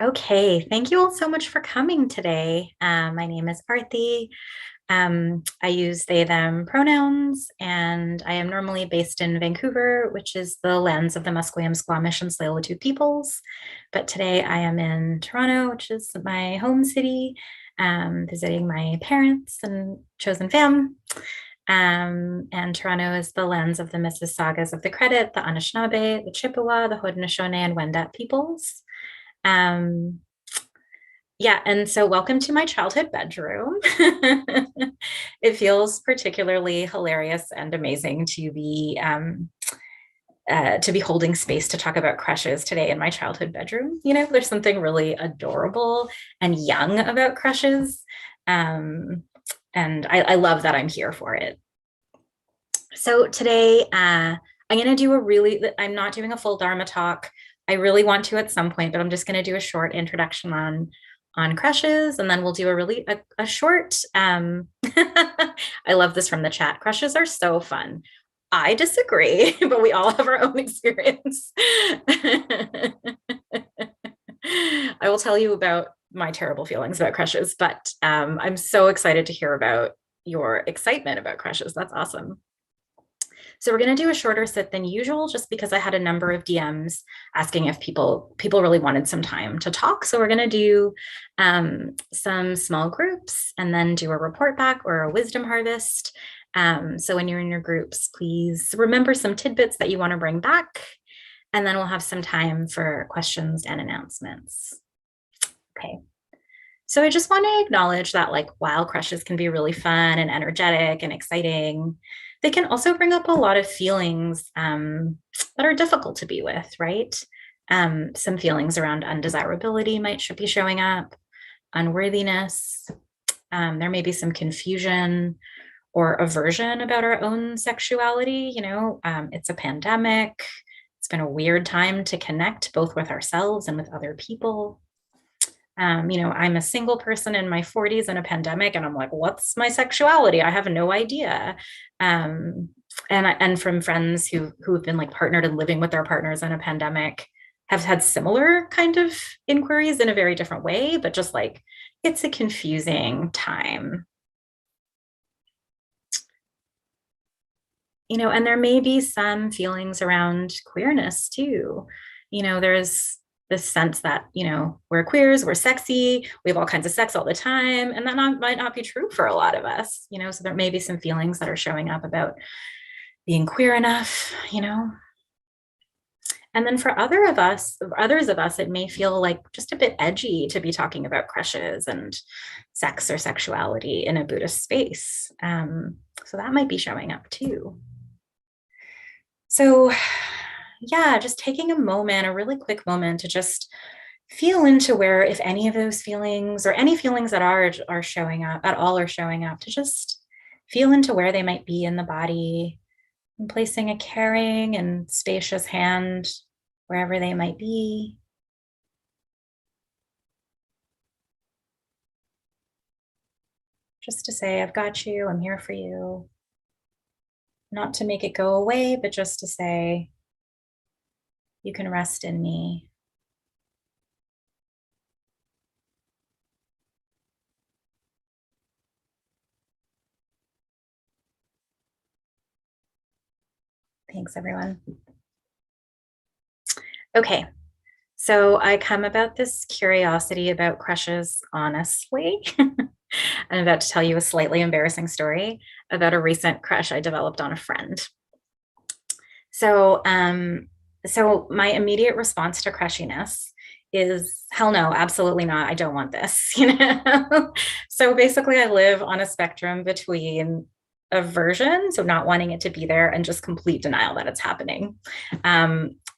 Okay, thank you all so much for coming today. My name is Arti. I use they, them pronouns, and I am normally based in Vancouver, which is the lands of the Musqueam, Squamish, and Tsleil-Waututh peoples. But today I am in Toronto, which is my home city, visiting my parents and chosen fam. And Toronto is the lands of the Mississaugas of the Credit, the Anishinaabe, the Chippewa, the Haudenosaunee, and Wendat peoples. Um, yeah, and so welcome to my childhood bedroom. It feels particularly hilarious and amazing to be holding space to talk about crushes today in my childhood bedroom. You know, there's something really adorable and young about crushes, and I love that I'm here for it. So today, I'm going to do I'm not doing a full Dharma talk. I really want to at some point, but I'm just going to do a short introduction on crushes, and then we'll do a short. I love this from the chat. Crushes are so fun. I disagree, but we all have our own experience. I will tell you about my terrible feelings about crushes, but I'm so excited to hear about your excitement about crushes. That's awesome. So we're going to do a shorter sit than usual, just because I had a number of DMs asking if people really wanted some time to talk. So we're going to do some small groups and then do a report back or a wisdom harvest. So when you're in your groups, please remember some tidbits that you want to bring back, and then we'll have some time for questions and announcements. Okay. So I just want to acknowledge that, like, while crushes can be really fun and energetic and exciting, they can also bring up a lot of feelings that are difficult to be with, right? Some feelings around undesirability should be showing up, unworthiness. There may be some confusion or aversion about our own sexuality. It's a pandemic. It's been a weird time to connect both with ourselves and with other people. I'm a single person in my 40s in a pandemic, and I'm like, what's my sexuality? I have no idea. And from friends who've been like partnered and living with their partners in a pandemic have had similar kind of inquiries in a very different way, but just like it's a confusing time. And there may be some feelings around queerness too. There's this sense that, we're queers, we're sexy, we have all kinds of sex all the time. And might not be true for a lot of us, so there may be some feelings that are showing up about being queer enough. And then for others of us, it may feel like just a bit edgy to be talking about crushes and sex or sexuality in a Buddhist space. So that might be showing up too. So yeah, just taking a really quick moment to just feel into where, if any of those feelings or any feelings that are showing up at all are showing up, to just feel into where they might be in the body, and placing a caring and spacious hand wherever they might be. Just to say, I've got you, I'm here for you. Not to make it go away, but just to say, you can rest in me. Thanks, everyone. Okay, so I come about this curiosity about crushes honestly. I'm about to tell you a slightly embarrassing story about a recent crush I developed on a friend. So my immediate response to crushiness is, hell no, absolutely not. I don't want this. So basically, I live on a spectrum between aversion, so not wanting it to be there, and just complete denial that it's happening.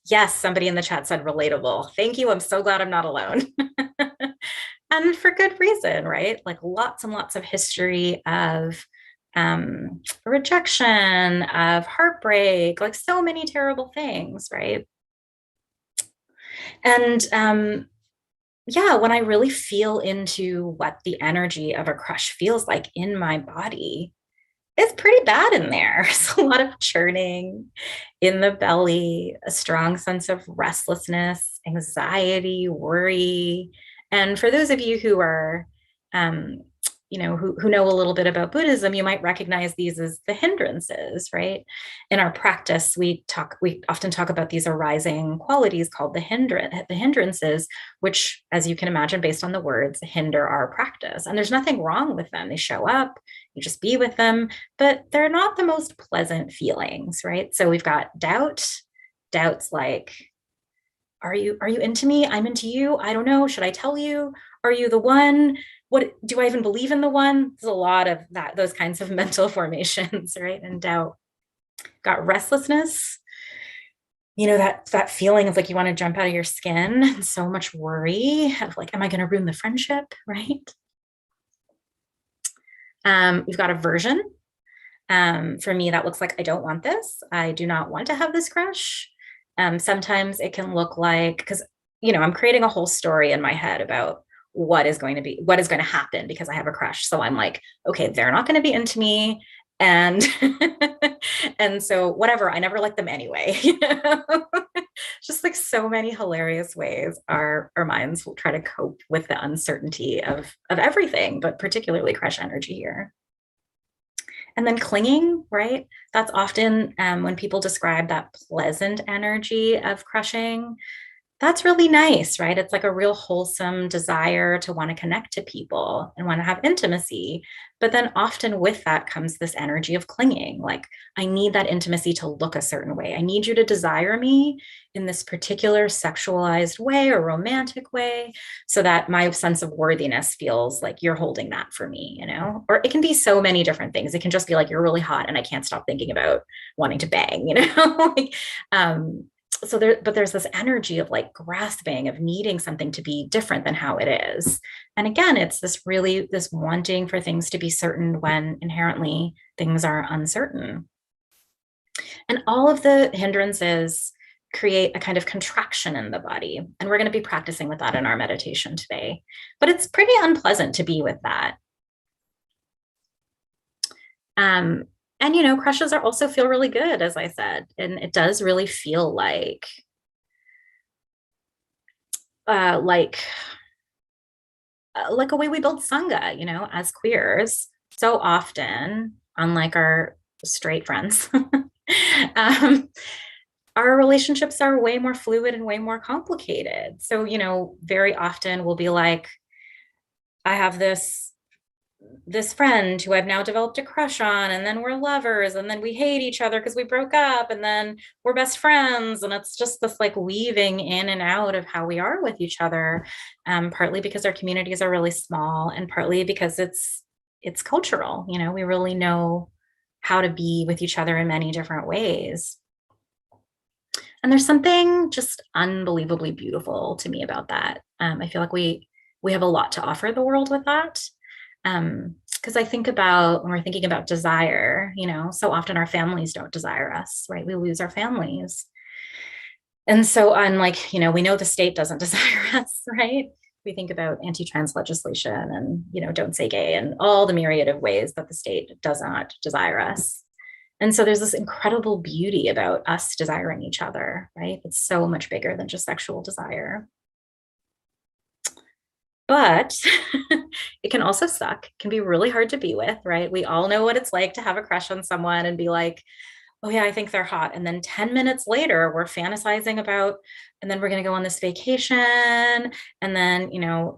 Yes, somebody in the chat said relatable. Thank you. I'm so glad I'm not alone. And for good reason, right? Like lots and lots of history of rejection, of heartbreak, like so many terrible things, right? And yeah, when I really feel into what the energy of a crush feels like in my body, it's pretty bad in there. There's a lot of churning in the belly, a strong sense of restlessness, anxiety, worry. And for those of you who are, um, who know a little bit about Buddhism, you might recognize these as the hindrances, right? In our practice, we often talk about these arising qualities called the hindrances, which, as you can imagine, based on the words, hinder our practice. And there's nothing wrong with them. They show up, you just be with them, but they're not the most pleasant feelings, right? So we've got doubts like, are you into me? I'm into you. I don't know. Should I tell you? Are you the one? What do I even believe in the one? There's a lot of those kinds of mental formations, right? And doubt. Got restlessness. That feeling of like you want to jump out of your skin, and so much worry of like, am I going to ruin the friendship, right? We've got aversion. For me, that looks like I don't want this. I do not want to have this crush. Sometimes it can look like, because I'm creating a whole story in my head about what is going to happen because I have a crush. So I'm like, okay, they're not going to be into me. And and so whatever, I never like them anyway. Just like so many hilarious ways our minds will try to cope with the uncertainty of everything, but particularly crush energy here. And then clinging, right? That's often when people describe that pleasant energy of crushing. That's really nice, right? It's like a real wholesome desire to want to connect to people and want to have intimacy. But then often with that comes this energy of clinging. Like, I need that intimacy to look a certain way. I need you to desire me in this particular sexualized way or romantic way so that my sense of worthiness feels like you're holding that for me, Or it can be so many different things. It can just be like, you're really hot and I can't stop thinking about wanting to bang, like, but there's this energy of like grasping, of needing something to be different than how it is. And again, it's this wanting for things to be certain when inherently things are uncertain. And all of the hindrances create a kind of contraction in the body. And we're going to be practicing with that in our meditation today. But it's pretty unpleasant to be with that. And crushes also feel really good, as I said, and it does really feel like a way we build Sangha, as queers. So often, unlike our straight friends, our relationships are way more fluid and way more complicated. So, very often we'll be like, I have this friend who I've now developed a crush on, and then we're lovers, and then we hate each other because we broke up, and then we're best friends. And it's just this like weaving in and out of how we are with each other, partly because our communities are really small, and partly because it's cultural. We really know how to be with each other in many different ways. And there's something just unbelievably beautiful to me about that. I feel like we have a lot to offer the world with that. Because I think about when we're thinking about desire, so often our families don't desire us, right? We lose our families. And so unlike, we know the state doesn't desire us, right? We think about anti-trans legislation and, don't say gay and all the myriad of ways that the state does not desire us. And so there's this incredible beauty about us desiring each other, right? It's so much bigger than just sexual desire. But it can also suck. It can be really hard to be with, right? We all know what it's like to have a crush on someone and be like, oh yeah, I think they're hot. And then 10 minutes later, we're fantasizing about, and then we're going to go on this vacation. And then,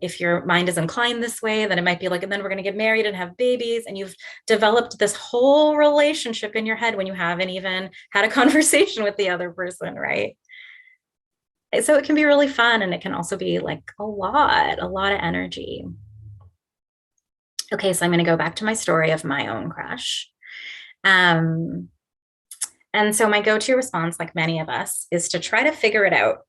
if your mind is inclined this way, then it might be like, and then we're going to get married and have babies. And you've developed this whole relationship in your head when you haven't even had a conversation with the other person, right? So it can be really fun, and it can also be like a lot of energy. Okay, so I'm going to go back to my story of my own crush. And so my go-to response, like many of us, is to try to figure it out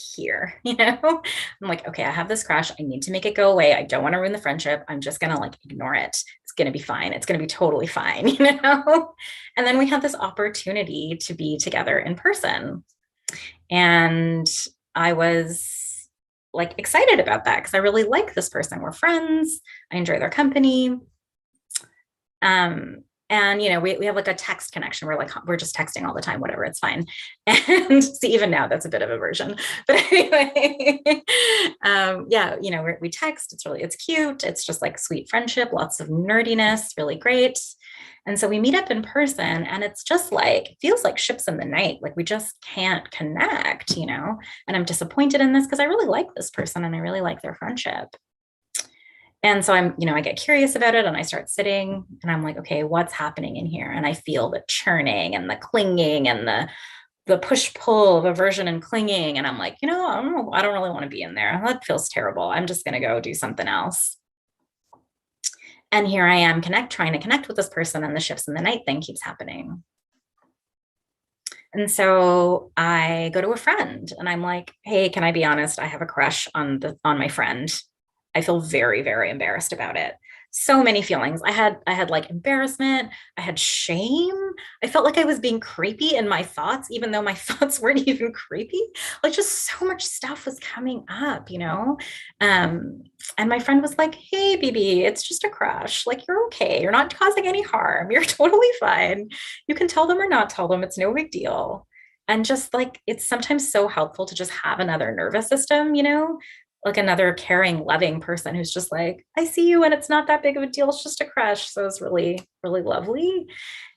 here. I'm like, okay, I have this crush. I need to make it go away. I don't want to ruin the friendship. I'm just going to like ignore it. It's going to be fine. It's going to be totally fine, And then we have this opportunity to be together in person. And I was like excited about that because I really like this person. We're friends. I enjoy their company. And And we have like a text connection. We're just texting all the time, whatever, it's fine. And see, even now that's a bit of a version, but anyway. Yeah, we text, it's cute, it's just like sweet friendship, lots of nerdiness, really great. And so we meet up in person, and it's just like, it feels like ships in the night, like we just can't connect. And I'm disappointed in this because I really like this person and I really like their friendship. And so I get curious about it, and I start sitting and I'm like, okay, what's happening in here? And I feel the churning and the clinging and the push pull of aversion and clinging. And I'm like, I don't really want to be in there. That feels terrible. I'm just going to go do something else. And here I am trying to connect with this person, and the ships in the night thing keeps happening. And so I go to a friend and I'm like, hey, can I be honest? I have a crush on my friend. I feel very, very embarrassed about it. So many feelings. I had like embarrassment. I had shame. I felt like I was being creepy in my thoughts, even though my thoughts weren't even creepy. Like, just so much stuff was coming up. And my friend was like, hey, BB, it's just a crush. Like, you're okay. You're not causing any harm. You're totally fine. You can tell them or not tell them. It's no big deal. And just like, it's sometimes so helpful to just have another nervous system, like another caring, loving person who's just like, I see you and it's not that big of a deal. It's just a crush. So it's really, really lovely.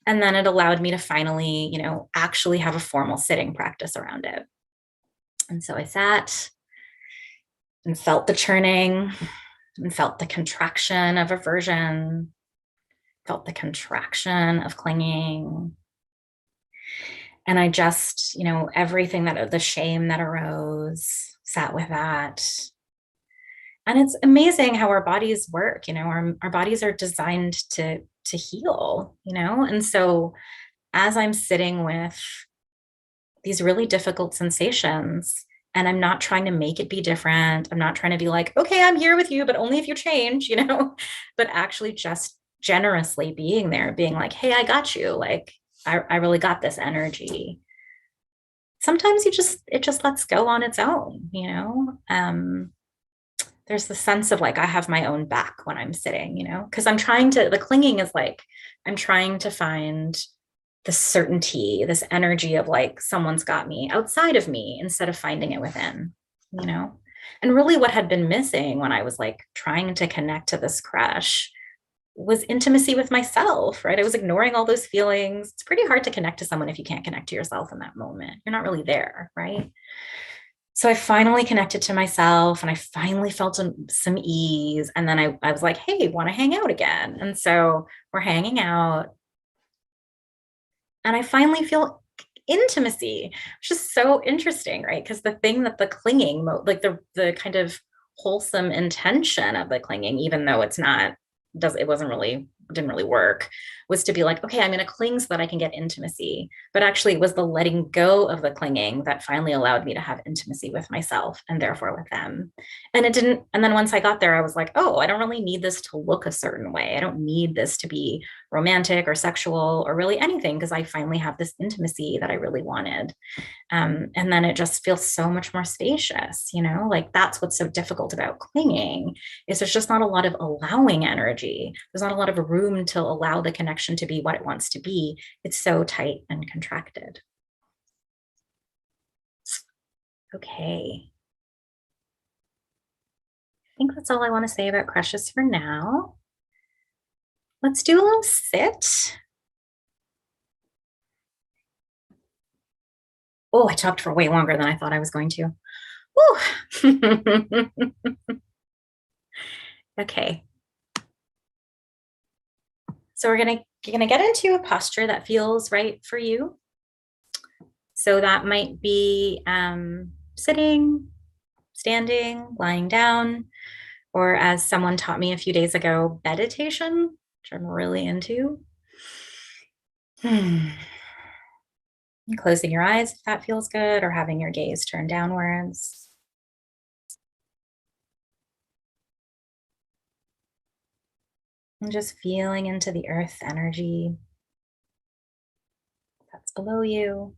And then it allowed me to finally, actually have a formal sitting practice around it. And so I sat and felt the churning and felt the contraction of aversion, felt the contraction of clinging. And I just, everything the shame that arose, sat with that. And it's amazing how our bodies work. Our bodies are designed to heal. And so as I'm sitting with these really difficult sensations, and I'm not trying to make it be different, I'm not trying to be like, okay, I'm here with you, but only if you change, but actually just generously being there, being like, hey, I got you. Like, I really got this energy. Sometimes it just lets go on its own. There's the sense of like, I have my own back when I'm sitting, because the clinging is like, I'm trying to find the certainty, this energy of like, someone's got me outside of me instead of finding it within, and really what had been missing when I was like trying to connect to this crush was intimacy with myself, right? I was ignoring all those feelings. It's pretty hard to connect to someone if you can't connect to yourself in that moment. You're not really there, right? So I finally connected to myself, and I finally felt some ease. And then I was like, hey, want to hang out again? And so we're hanging out, and I finally feel intimacy, which is so interesting, right? Because the thing that the clinging, like the kind of wholesome intention of the clinging, even though it didn't really work, was to be like, okay, I'm going to cling so that I can get intimacy. But actually, it was the letting go of the clinging that finally allowed me to have intimacy with myself and therefore with them. And it didn't. And then once I got there, I was like, oh, I don't really need this to look a certain way. I don't need this to be romantic or sexual or really anything, because I finally have this intimacy that I really wanted. And then it just feels so much more spacious, like that's what's so difficult about clinging, is there's just not a lot of allowing energy. There's not a lot of room to allow the connection to be what it wants to be. It's so tight and contracted. Okay. I think that's all I want to say about crushes for now. Let's do a little sit. Oh, I talked for way longer than I thought I was going to. Okay. So you're gonna get into a posture that feels right for you. So that might be sitting, standing, lying down, or as someone taught me a few days ago, meditation, which I'm really into. Closing your eyes if that feels good, or having your gaze turned downwards. And just feeling into the earth energy that's below you.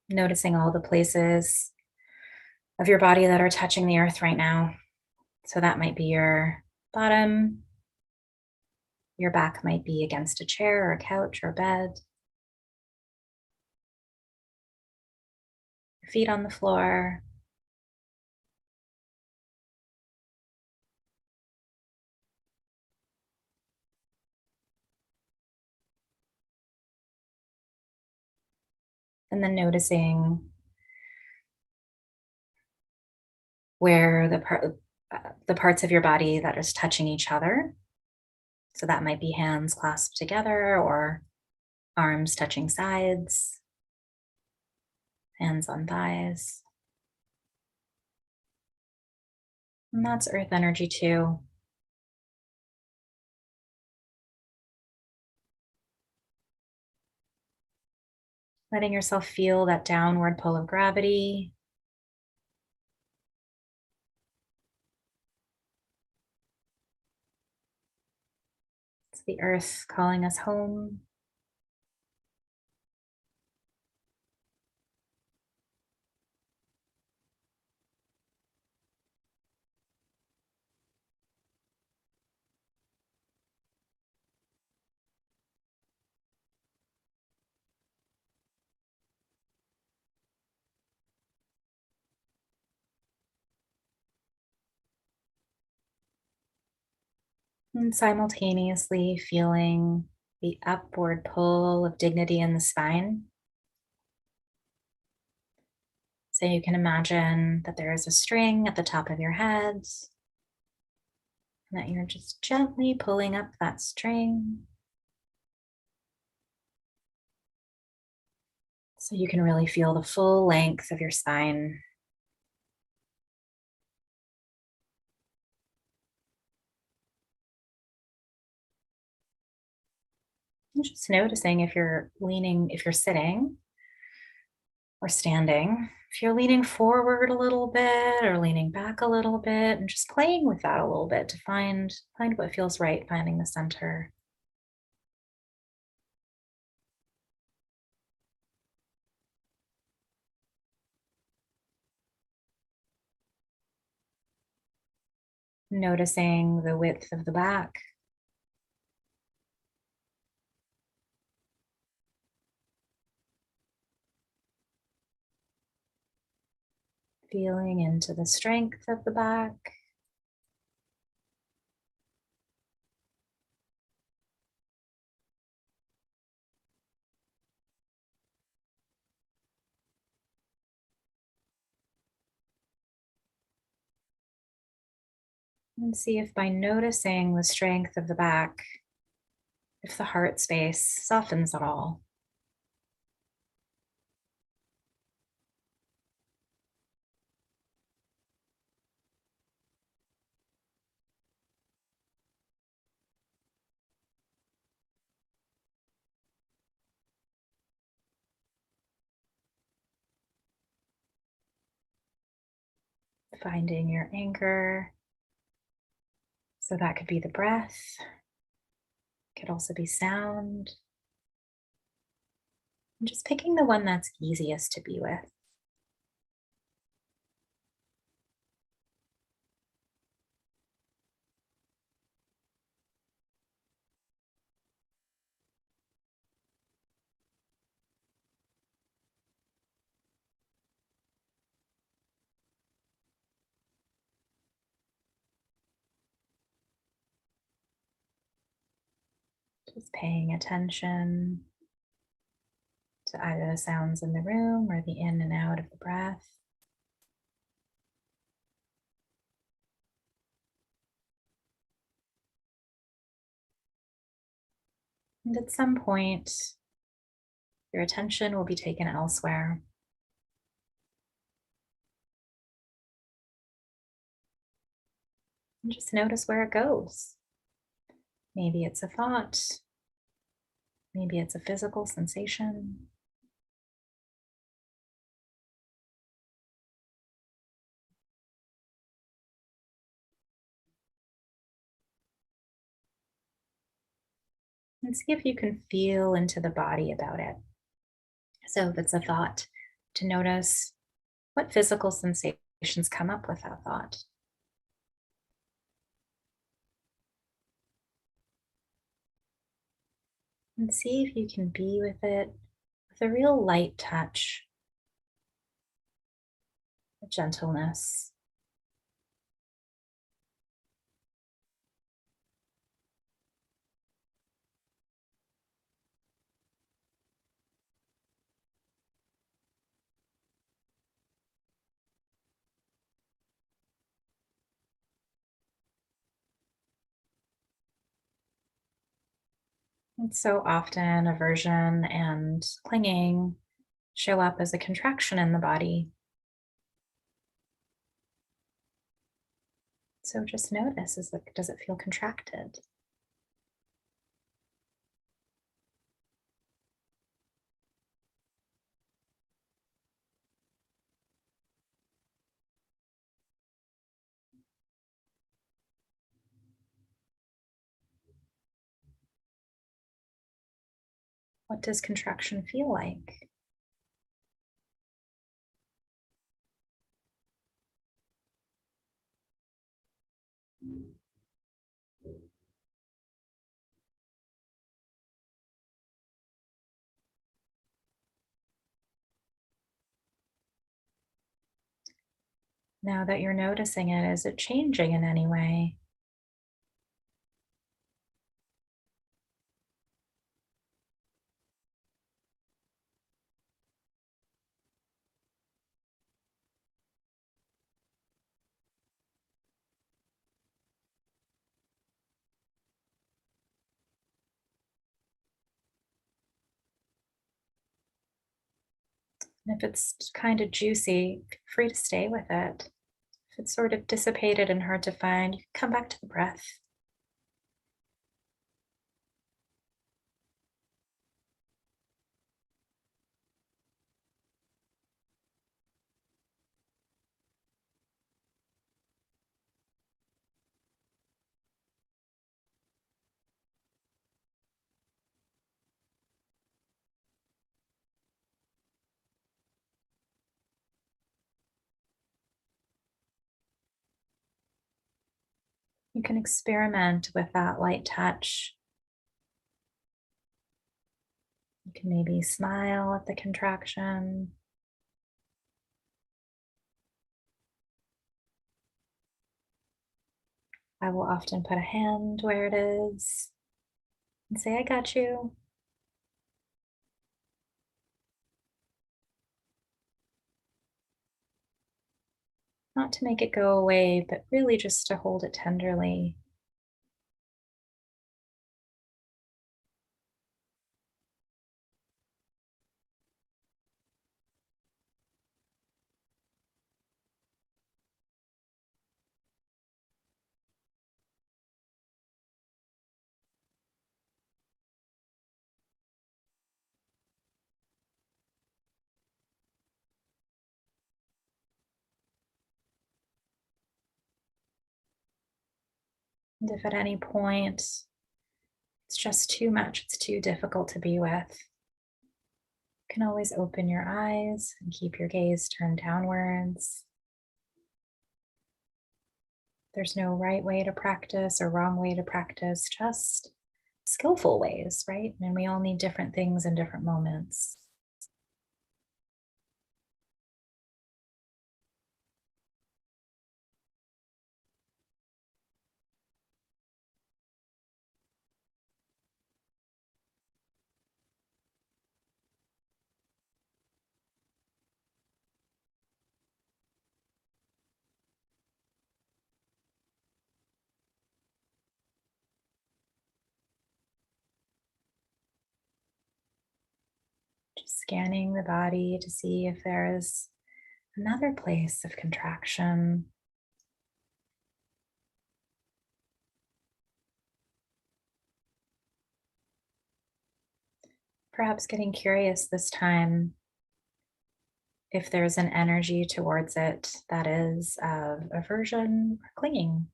Noticing all the places of your body that are touching the earth right now. So that might be your bottom, your back might be against a chair or a couch or a bed, your feet on the floor. And then noticing where the parts of your body that is touching each other. So that might be hands clasped together or arms touching sides, hands on thighs. And that's earth energy too. Letting yourself feel that downward pull of gravity. It's the earth calling us home. And simultaneously feeling the upward pull of dignity in the spine. So you can imagine that there is a string at the top of your head, and that you're just gently pulling up that string. So you can really feel the full length of your spine. And just noticing if you're leaning, if you're sitting or standing, if you're leaning forward a little bit or leaning back a little bit, and just playing with that a little bit to find what feels right, finding the center. Noticing the width of the back, feeling into the strength of the back. And see if by noticing the strength of the back, if the heart space softens at all. Finding your anchor. So that could be the breath, could also be sound. And just picking the one that's easiest to be with. Just paying attention to either the sounds in the room or the in and out of the breath. And at some point, your attention will be taken elsewhere. And just notice where it goes. Maybe it's a thought, maybe it's a physical sensation. And see if you can feel into the body about it. So if it's a thought, to notice what physical sensation sensations come up with that thought. And see if you can be with it with a real light touch, a gentleness. And so often, aversion and clinging show up as a contraction in the body. So just notice, does it feel contracted? What does contraction feel like? Now that you're noticing it, is it changing in any way? And if it's kind of juicy, feel free to stay with it. If it's sort of dissipated and hard to find, you can come back to the breath. You can experiment with that light touch. You can maybe smile at the contraction. I will often put a hand where it is and say, I got you. Not to make it go away, but really just to hold it tenderly. And if at any point it's just too much, it's too difficult to be with, you can always open your eyes and keep your gaze turned downwards. There's no right way to practice or wrong way to practice, just skillful ways, right? And we all need different things in different moments. Just scanning the body to see if there is another place of contraction. Perhaps getting curious this time if there's an energy towards it that is of aversion or clinging.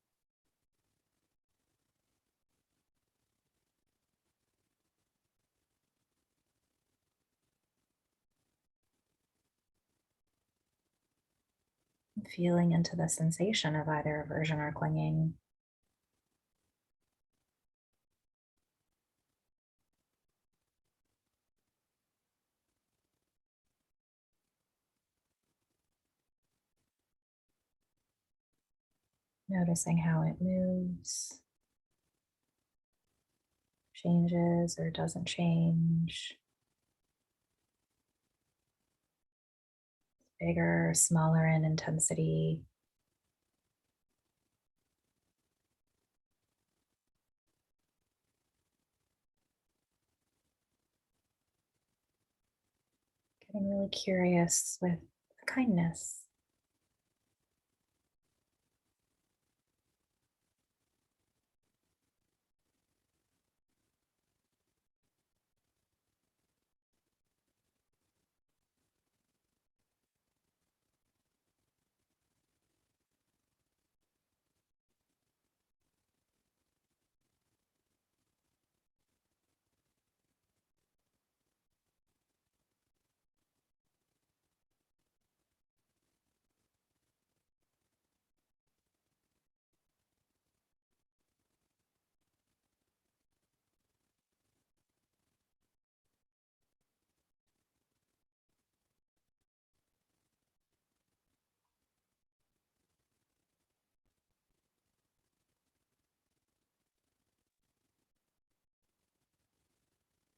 Feeling into the sensation of either aversion or clinging. Noticing how it moves, changes or doesn't change, bigger, smaller in intensity. Getting really curious with kindness.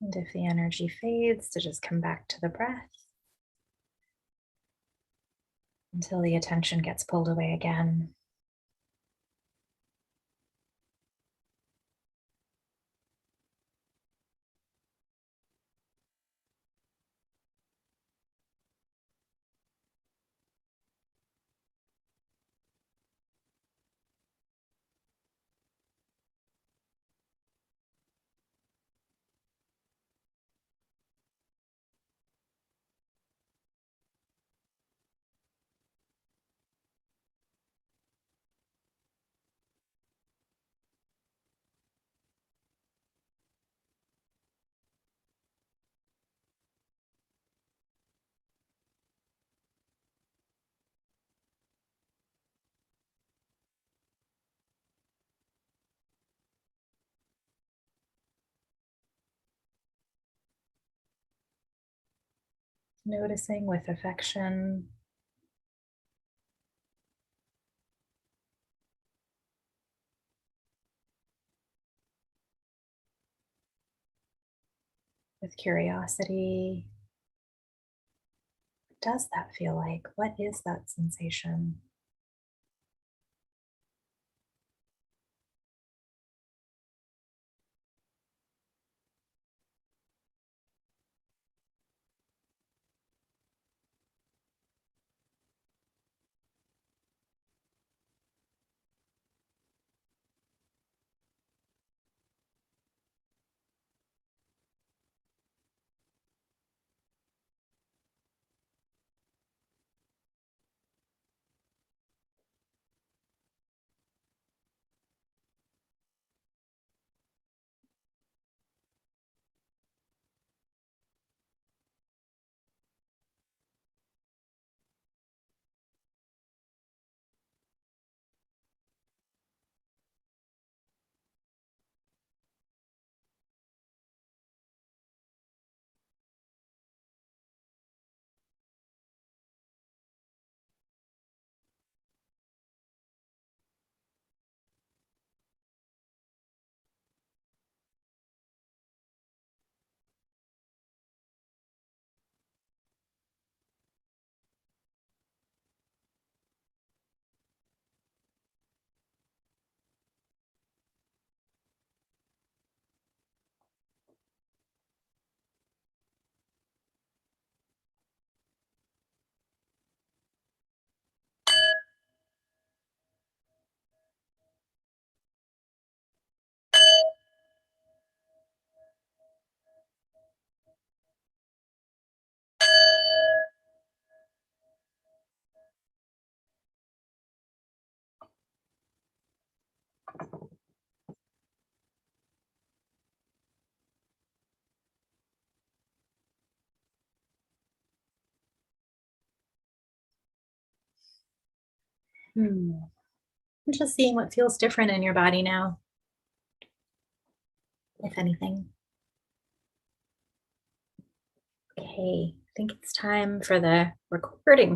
And if the energy fades, to just come back to the breath until the attention gets pulled away again. Noticing with affection, with curiosity. What does that feel like? What is that sensation? Hmm. I'm just seeing what feels different in your body now, if anything. Okay, I think it's time for the recording